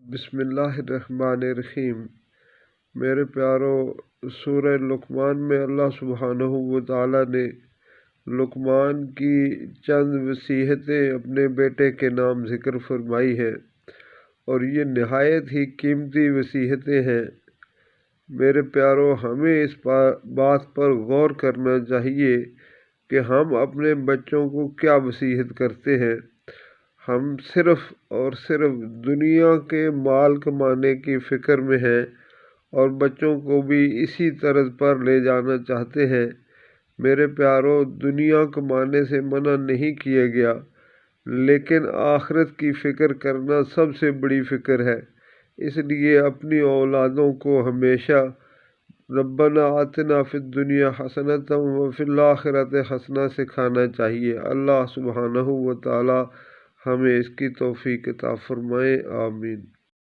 بسم اللہ الرحمن الرحیم۔ میرے پیارو، سورہ لقمان میں اللہ سبحانہ و تعالیٰ نے لقمان کی چند وصیتیں اپنے بیٹے کے نام ذکر فرمائی ہیں، اور یہ نہایت ہی قیمتی وصیتیں ہیں۔ میرے پیارو، ہمیں اس بات پر غور کرنا چاہیے کہ ہم اپنے بچوں کو کیا وصیت کرتے ہیں۔ ہم صرف اور صرف دنیا کے مال کمانے کی فکر میں ہیں اور بچوں کو بھی اسی طرز پر لے جانا چاہتے ہیں۔ میرے پیارو، دنیا کمانے سے منع نہیں کیا گیا، لیکن آخرت کی فکر کرنا سب سے بڑی فکر ہے۔ اس لیے اپنی اولادوں کو ہمیشہ ربنا آتنا فی الدنیا حسنۃ وفی الآخرۃ حسنہ سکھانا چاہیے۔ اللہ سبحانہ و تعالی ہمیں اس کی توفیق عطا فرمائے، آمین۔